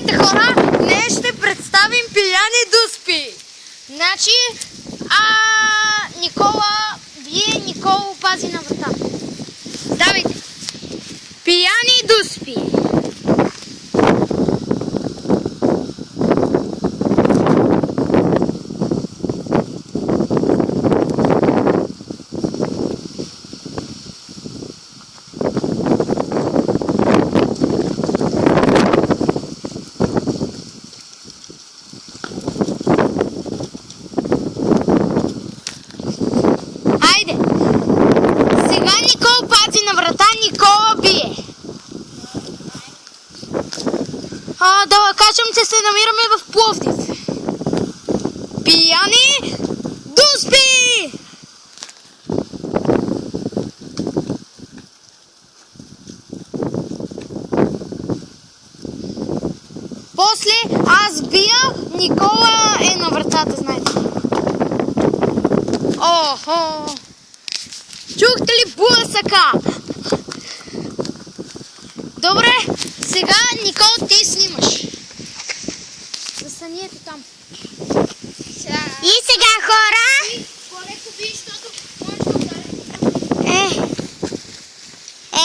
Здравейте, хора! Днес ще представим Пияни Дуспи. Значи, Никола бие, Николо пази на врата. Давайте! Пияни Дуспи. Никола бие. Да кажем, че се намираме в Пловдив. Пияни Дуспи! После аз бия, Никола е на вратата, знаете. Охо! Чухте ли блъсъка? Добре, сега, Никол, ти снимаш. Застани ето там. И сега, хора. По-леко би, защото може да удари.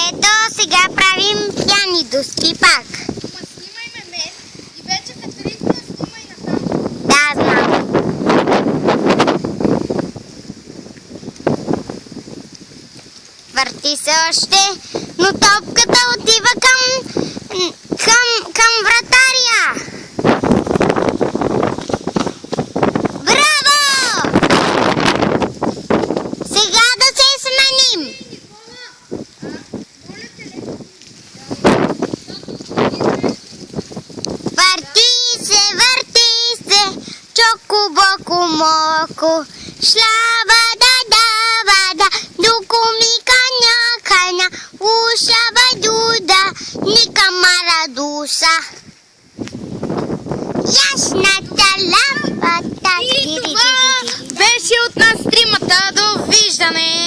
Ето, сега правим пияни дуспи пак. Ма снимай ме мен и вече Катеринка снимай натам. Да, знам. Върти се още, но топката отива към вратаря. Браво! Сега да се сменим. Върти се, чоко-боко моко, шлаба-да-да-ба-да, дуку-ми-каня-каня, уша-ба-дуда, ника-мара-душа. Ясната лампата. И това беше от нас тримата. Довиждане!